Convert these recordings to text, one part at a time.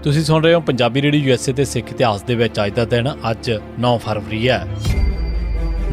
ਤੁਸੀਂ ਸੁਣ ਰਹੇ ਹੋ ਪੰਜਾਬੀ ਰੇਡੀਓ ਯੂਐਸਏ ਤੇ ਸਿੱਖ ਇਤਿਹਾਸ ਦੇ ਵਿੱਚ ਅੱਜ ਦਾ ਦਿਨ ਅੱਜ 9 ਫਰਵਰੀ ਹੈ।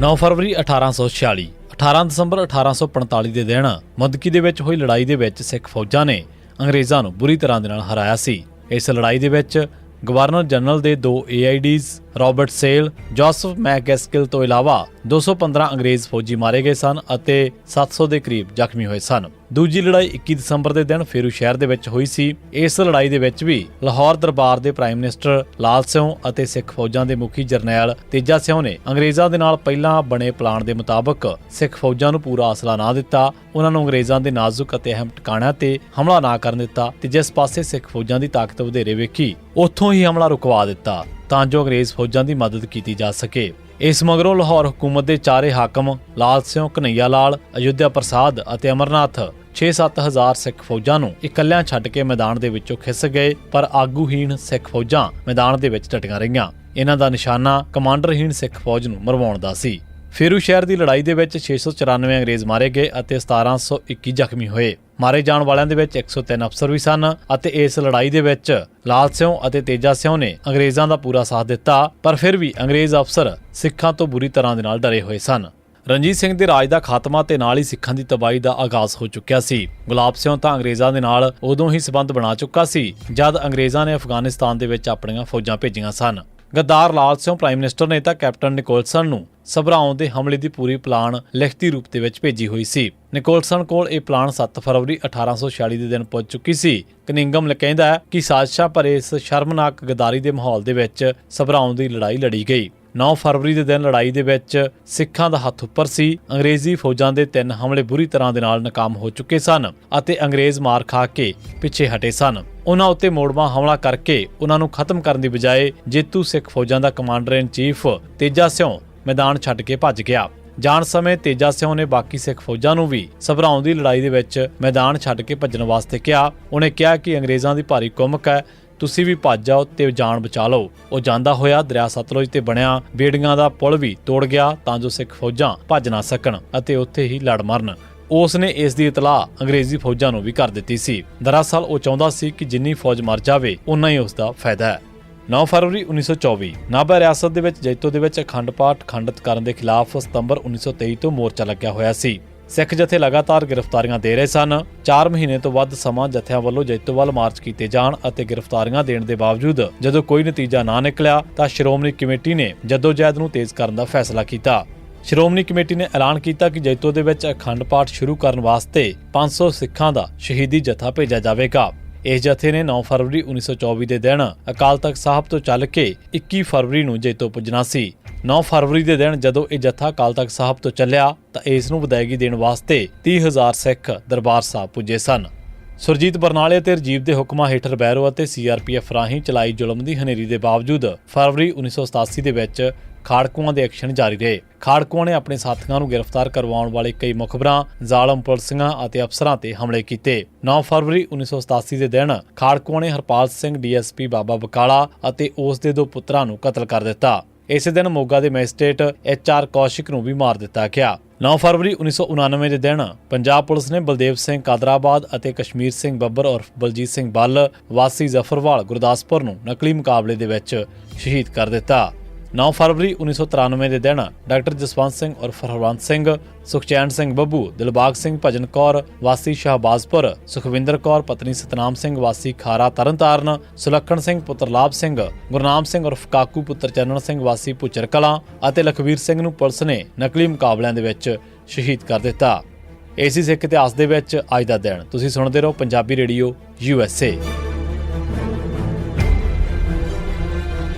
9 ਫਰਵਰੀ 1846 18 ਦਸੰਬਰ 1845 ਦੇ ਦਿਨ ਮੁਦਕੀ ਦੇ ਵਿੱਚ ਹੋਈ ਲੜਾਈ ਦੇ ਵਿੱਚ ਸਿੱਖ ਫੌਜਾਂ ਨੇ ਅੰਗਰੇਜ਼ਾਂ ਨੂੰ ਬੁਰੀ ਤਰ੍ਹਾਂ ਦੇ ਨਾਲ ਹਰਾਇਆ ਸੀ। ਇਸ ਲੜਾਈ ਦੇ ਵਿੱਚ ਗਵਰਨਰ ਜਨਰਲ ਦੇ 2 AIDs ਰਾਬਰਟ ਸੇਲ, ਜੋਸਫ ਮੈਕਗੈਸਕਿਲ ਤੋਂ ਇਲਾਵਾ 215 ਅੰਗਰੇਜ਼ ਫੌਜੀ ਮਾਰੇ ਗਏ ਸਨ ਅਤੇ 700 ਦੇ ਕਰੀਬ ਜ਼ਖਮੀ ਹੋਏ ਸਨ। ਦੂਜੀ ਲੜਾਈ 21 ਦਸੰਬਰ ਦੇ ਦਿਨ ਫੇਰੂ ਸ਼ਹਿਰ ਦੇ ਵਿੱਚ ਹੋਈ ਸੀ। ਇਸ ਲੜਾਈ ਦੇ ਵਿੱਚ ਵੀ ਲਾਹੌਰ ਦਰਬਾਰ ਦੇ ਪ੍ਰਾਈਮ ਮਿਨਿਸਟਰ ਲਾਲ ਸਿਉਂ ਅਤੇ ਸਿੱਖ ਫੌਜਾਂ ਦੇ ਮੁਖੀ ਜਰਨੈਲ ਤੇਜਾ ਸਿਉਂ ਨੇ ਅੰਗਰੇਜ਼ਾਂ ਦੇ ਨਾਲ ਪਹਿਲਾਂ ਬਣੇ ਪਲਾਨ ਦੇ ਮੁਤਾਬਕ ਸਿੱਖ ਫੌਜਾਂ ਨੂੰ ਪੂਰਾ ਅਸਲਾ ਨਾ ਦਿੱਤਾ। ਉਹਨਾਂ ਨੂੰ ਅੰਗਰੇਜ਼ਾਂ ਦੇ ਨਾਜ਼ੁਕ ਅਤੇ ਅਹਿਮ ਟਿਕਾਣਿਆਂ ਤੇ ਹਮਲਾ ਨਾ ਕਰਨ ਦਿੱਤਾ ਤੇ ਜਿਸ ਪਾਸੇ ਸਿੱਖ ਫੌਜਾਂ ਦੀ ਤਾਕਤ ਵਧੇਰੇ ਵੇਖੀ ਉੱਥੋਂ ਹੀ ਹਮਲਾ ਰੁਕਵਾ ਦਿੱਤਾ ਤਾਂ ਜੋ ਅੰਗਰੇਜ਼ ਫੌਜਾਂ ਦੀ ਮਦਦ ਕੀਤੀ ਜਾ ਸਕੇ। ਇਸ ਮਗਰੋਂ ਲਾਹੌਰ ਹਕੂਮਤ ਦੇ ਚਾਰੇ ਹਾਕਮ ਲਾਲ ਸਿਉਂ, ਕਨਈਆ ਲਾਲ, ਅਯੁੱਧਿਆ ਪ੍ਰਸਾਦ ਅਤੇ ਅਮਰਨਾਥ 6-7 ਹਜ਼ਾਰ ਸਿੱਖ ਫੌਜਾਂ ਨੂੰ ਇਕੱਲਿਆਂ ਛੱਡ ਕੇ ਮੈਦਾਨ ਦੇ ਵਿੱਚੋਂ ਖਿਸ ਗਏ, ਪਰ ਆਗੂਹੀਣ ਸਿੱਖ ਫੌਜਾਂ ਮੈਦਾਨ ਦੇ ਵਿੱਚ ਡਟੀਆਂ ਰਹੀਆਂ। ਇਹਨਾਂ ਦਾ ਨਿਸ਼ਾਨਾ ਕਮਾਂਡਰਹੀਣ ਸਿੱਖ ਫੌਜ ਨੂੰ ਮਰਵਾਉਣ ਦਾ ਸੀ। ਫੇਰੂ ਸ਼ਹਿਰ ਦੀ ਲੜਾਈ ਦੇ ਵਿੱਚ 694 ਅੰਗਰੇਜ਼ ਮਾਰੇ ਗਏ ਅਤੇ 1721 ਜ਼ਖਮੀ ਹੋਏ। ਮਾਰੇ ਜਾਣ ਵਾਲਿਆਂ ਦੇ ਵਿੱਚ 103 ਅਫਸਰ ਵੀ ਸਨ ਅਤੇ ਇਸ ਲੜਾਈ ਦੇ ਵਿੱਚ ਲਾਲ ਸਿਉਂ ਅਤੇ ਤੇਜਾ ਸਿਉਂ ਨੇ ਅੰਗਰੇਜ਼ਾਂ ਦਾ ਪੂਰਾ ਸਾਥ ਦਿੱਤਾ, ਪਰ ਫਿਰ ਵੀ ਅੰਗਰੇਜ਼ ਅਫਸਰ ਸਿੱਖਾਂ ਤੋਂ ਬੁਰੀ ਤਰ੍ਹਾਂ ਦੇ ਨਾਲ ਡਰੇ ਹੋਏ ਸਨ। ਰਣਜੀਤ ਸਿੰਘ ਦੇ ਰਾਜ ਦਾ ਖਾਤਮਾ ਤੇ ਨਾਲ ਹੀ ਸਿੱਖਾਂ ਦੀ ਤਬਾਹੀ ਦਾ ਆਗਾਜ਼ ਹੋ ਚੁੱਕਿਆ ਸੀ। ਗੁਲਾਬ ਸਿਉਂ ਤਾਂ ਅੰਗਰੇਜ਼ਾਂ ਦੇ ਨਾਲ ਉਦੋਂ ਹੀ ਸਬੰਧ ਬਣਾ ਚੁੱਕਾ ਸੀ ਜਦ ਅੰਗਰੇਜ਼ਾਂ ਨੇ ਅਫਗਾਨਿਸਤਾਨ ਦੇ ਵਿੱਚ ਆਪਣੀਆਂ ਫੌਜਾਂ ਭੇਜੀਆਂ ਸਨ। ਗੱਦਾਰ ਲਾਲ ਸਿਉਂ ਪ੍ਰਾਈਮ ਮਿਨਿਸਟਰ ਨੇ ਤਾਂ ਕੈਪਟਨ ਨਿਕੋਲਸਨ ਨੂੰ ਸਭਰਾਉਂ ਦੇ ਹਮਲੇ ਦੀ ਪੂਰੀ ਪਲਾਨ ਲਿਖਤੀ ਰੂਪ ਦੇ ਵਿੱਚ ਭੇਜੀ ਹੋਈ ਸੀ। ਨਿਕੋਲਸਨ ਕੋਲ ਇਹ ਪਲਾਨ 7 ਫਰਵਰੀ 1846 ਦੇ ਦਿਨ ਪਹੁੰਚ ਚੁੱਕੀ ਸੀ। ਕਨਿੰਗਮ ਕਹਿੰਦਾ ਹੈ ਕਿ ਸਾਜ਼ਿਸ਼ਾਂ ਭਰੇ ਇਸ ਸ਼ਰਮਨਾਕ ਗਦਾਰੀ ਦੇ ਮਾਹੌਲ ਦੇ ਵਿੱਚ ਸਭਰਾਉਂ ਦੀ ਲੜਾਈ ਲੜੀ ਗਈ। 9 ਫਰਵਰੀ ਦੇ ਦਿਨ ਲੜਾਈ ਦੇ ਵਿੱਚ ਸਿੱਖਾਂ ਦਾ ਹੱਥ ਉੱਪਰ ਸੀ। ਅੰਗਰੇਜ਼ੀ ਫੌਜਾਂ ਦੇ 3 ਹਮਲੇ ਬੁਰੀ ਤਰ੍ਹਾਂ ਦੇ ਨਾਲ ਨਾਕਾਮ ਹੋ ਚੁੱਕੇ ਸਨ ਅਤੇ ਅੰਗਰੇਜ਼ ਮਾਰ ਖਾ ਕੇ ਪਿੱਛੇ ਹਟੇ ਸਨ। ਉਹਨਾਂ ਉੱਤੇ ਮੋੜਵਾਂ ਹਮਲਾ ਕਰਕੇ ਉਹਨਾਂ ਨੂੰ ਖਤਮ ਕਰਨ ਦੀ ਬਜਾਏ ਜੇਤੂ ਸਿੱਖ ਫੌਜਾਂ ਦਾ ਕਮਾਂਡਰ ਇਨ ਚੀਫ ਤੇਜਾ ਸਿਉਂ ਮੈਦਾਨ ਛੱਡ ਕੇ ਭੱਜ ਗਿਆ। ਜਾਣ ਸਮੇਂ ਤੇਜਾ ਸਿਉਂ ਨੇ ਬਾਕੀ ਸਿੱਖ ਫੌਜਾਂ ਨੂੰ ਵੀ ਸਭਰਾਉਂ ਦੀ ਲੜਾਈ ਦੇ ਵਿੱਚ ਮੈਦਾਨ ਛੱਡ ਕੇ ਭੱਜਣ ਵਾਸਤੇ ਕਿਹਾ। ਉਹਨੇ ਕਿਹਾ ਕਿ ਅੰਗਰੇਜ਼ਾਂ ਦੀ ਭਾਰੀ ਕੁਮਕ ਹੈ, ਤੁਸੀਂ ਵੀ ਭੱਜ ਜਾਓ ਤੇ ਜਾਨ ਬਚਾ ਲਓ। ਉਹ ਜਾਂਦਾ ਹੋਇਆ ਦਰਿਆ ਸਤਲੁਜ ਤੇ ਬਣਿਆ ਬੇੜੀਆਂ ਦਾ ਪੁਲ ਵੀ ਤੋੜ ਗਿਆ ਤਾਂ ਜੋ ਸਿੱਖ ਫੌਜਾਂ ਭੱਜ ਨਾ ਸਕਣ ਅਤੇ ਉੱਥੇ ਹੀ ਲੜ ਮਰਨ। ਉਸ ਨੇ ਇਸ ਦੀ ਇਤਲਾਹ ਅੰਗਰੇਜ਼ੀ ਫੌਜਾਂ ਨੂੰ ਵੀ ਕਰ ਦਿੱਤੀ ਸੀ। ਦਰਅਸਲ ਉਹ ਚਾਹੁੰਦਾ ਸੀ ਕਿ ਜਿੰਨੀ ਫੌਜ ਮਰ ਜਾਵੇ ਉਨਾ ਹੀ ਉਸ ਦਾ ਫਾਇਦਾ ਹੈ। 9 ਫਰਵਰੀ 1924 ਨਾਭਾ ਰਿਆਸਤ ਦੇ ਵਿੱਚ ਜੈਤੋ ਦੇ ਵਿੱਚ ਅਖੰਡ ਪਾਠ ਖੰਡਿਤ ਕਰਨ ਦੇ ਖਿਲਾਫ ਸਤੰਬਰ 1923 ਤੋਂ ਮੋਰਚਾ ਲੱਗਿਆ ਹੋਇਆ ਸੀ। ਸਿੱਖ ਜਥੇ ਲਗਾਤਾਰ ਗ੍ਰਿਫਤਾਰੀਆਂ ਦੇ ਰਹੇ ਸਨ। 4 ਮਹੀਨੇ ਤੋਂ ਵੱਧ ਸਮਾਂ ਜਥਿਆਂ ਵੱਲੋਂ ਜੈਤੋ ਵੱਲ ਮਾਰਚ ਕੀਤੇ ਜਾਣ ਅਤੇ ਗ੍ਰਿਫਤਾਰੀਆਂ ਦੇਣ ਦੇ ਬਾਵਜੂਦ ਜਦੋਂ ਕੋਈ ਨਤੀਜਾ ਨਾ ਨਿਕਲਿਆ ਤਾਂ ਸ਼੍ਰੋਮਣੀ ਕਮੇਟੀ ਨੇ ਜਦੋਜਹਿਦ ਨੂੰ ਤੇਜ਼ ਕਰਨ ਦਾ ਫੈਸਲਾ ਕੀਤਾ। ਸ਼੍ਰੋਮਣੀ ਕਮੇਟੀ ਨੇ ਐਲਾਨ ਕੀਤਾ ਕਿ ਜੈਤੋ ਦੇ ਵਿੱਚ ਅਖੰਡ ਪਾਠ ਸ਼ੁਰੂ ਕਰਨ ਵਾਸਤੇ 500 ਸਿੱਖਾਂ ਦਾ ਸ਼ਹੀਦੀ ਜਥਾ ਭੇਜਿਆ ਜਾਵੇਗਾ। ਇਸ ਜਥੇ ਨੇ 9 ਫਰਵਰੀ 1924 ਦੇ ਦਿਨ ਅਕਾਲ ਤਖਤ ਸਾਹਿਬ ਤੋਂ ਚੱਲ ਕੇ 21 ਫਰਵਰੀ ਨੂੰ ਜੈਤੋ ਪੁੱਜਣਾ ਸੀ। 9 ਫਰਵਰੀ ਦੇ ਦਿਨ ਜਦੋਂ ਇਹ ਜਥਾ ਅਕਾਲ ਤਖਤ ਸਾਹਿਬ ਤੋਂ ਚੱਲਿਆ ਤਾਂ ਇਸ ਨੂੰ ਵਿਦਾਇਗੀ ਦੇਣ ਵਾਸਤੇ 30,000 ਸਿੱਖ ਦਰਬਾਰ ਸਾਹਿਬ ਪੁੱਜੇ ਸਨ। ਸੁਰਜੀਤ ਬਰਨਾਲੇ ਅਤੇ ਰਜੀਵ ਦੇ ਹੁਕਮਾਂ ਹੇਠ ਬੈਰੋ ਅਤੇ CRPF ਰਾਹੀਂ ਚਲਾਈ ਜ਼ੁਲਮ ਦੀ ਹਨੇਰੀ ਦੇ ਬਾਵਜੂਦ ਫਰਵਰੀ 1987 ਦੇ ਵਿੱਚ ਖਾੜਕੂਆਂ ਦੇ ਐਕਸ਼ਨ ਜਾਰੀ ਰਹੇ। ਖਾੜਕੂਆਂ ਨੇ ਆਪਣੇ ਸਾਥੀਆਂ ਨੂੰ ਗ੍ਰਿਫਤਾਰ ਕਰਵਾਉਣ ਵਾਲੇ ਕਈ ਮੁਖਬਰਾਂ, ਜ਼ਾਲਮ ਪੁਲਿਸੀਆਂ ਅਤੇ ਅਫਸਰਾਂ ਤੇ ਹਮਲੇ ਕੀਤੇ। 9 ਫਰਵਰੀ 1987 ਦੇ ਦਿਨ ਖਾੜਕੂਆਂ ਨੇ ਹਰਪਾਲ ਸਿੰਘ DSP ਬਾਬਾ ਬਕਾਲਾ ਅਤੇ ਉਸ ਦੇ 2 ਪੁੱਤਰਾਂ ਨੂੰ ਕਤਲ ਕਰ ਦਿੱਤਾ। ਇਸੇ ਦਿਨ ਮੋਗਾ ਦੇ ਮੈਜਿਸਟ੍ਰੇਟ HR ਕੌਸ਼ਿਕ ਨੂੰ ਵੀ ਮਾਰ ਦਿੱਤਾ ਗਿਆ। 9 ਫਰਵਰੀ 1999 ਦੇ ਦਿਨ ਪੰਜਾਬ ਪੁਲਿਸ ਨੇ ਬਲਦੇਵ ਸਿੰਘ ਕਾਦਰਾਬਾਦ ਅਤੇ ਕਸ਼ਮੀਰ ਸਿੰਘ ਬੱਬਰ ਉਰਫ ਬਲਜੀਤ ਸਿੰਘ ਬੱਲ ਵਾਸੀ ਜ਼ਫਰਵਾਲ ਗੁਰਦਾਸਪੁਰ ਨੂੰ ਨਕਲੀ ਮੁਕਾਬਲੇ ਦੇ ਵਿੱਚ ਸ਼ਹੀਦ ਕਰ ਦਿੱਤਾ। 9 ਫਰਵਰੀ 1993 ਦੇ ਦਿਨ ਡਾਕਟਰ ਜਸਵੰਤ ਸਿੰਘ ਉਰਫ ਹਰਵੰਤ ਸਿੰਘ, ਸੁਖਚੈਨ ਸਿੰਘ ਬੱਬੂ, ਦਿਲਬਾਗ ਸਿੰਘ ਭਜਨ ਕੌਰ ਵਾਸੀ ਸ਼ਾਹਬਾਜ਼ਪੁਰ, ਸੁਖਵਿੰਦਰ ਕੌਰ ਪਤਨੀ ਸਤਨਾਮ ਸਿੰਘ ਵਾਸੀ ਖਾਰਾ ਤਰਨਤਾਰਨ, ਸੁਲੱਖਣ ਸਿੰਘ ਪੁੱਤਰ ਲਾਭ ਸਿੰਘ, ਗੁਰਨਾਮ ਸਿੰਘ ਉਰਫ ਕਾਕੂ ਪੁੱਤਰ ਚੰਨਣ ਸਿੰਘ ਵਾਸੀ ਭੁੱਚਰ ਕਲਾਂ ਅਤੇ ਲਖਵੀਰ ਸਿੰਘ ਨੂੰ ਪੁਲਿਸ ਨੇ ਨਕਲੀ ਮੁਕਾਬਲਿਆਂ ਦੇ ਵਿੱਚ ਸ਼ਹੀਦ ਕਰ ਦਿੱਤਾ। ਇਸੇ ਸਿੱਖ ਇਤਿਹਾਸ ਦੇ ਵਿੱਚ ਅੱਜ ਦਾ ਦਿਨ। ਤੁਸੀਂ ਸੁਣਦੇ ਰਹੋ ਪੰਜਾਬੀ ਰੇਡੀਓ USA।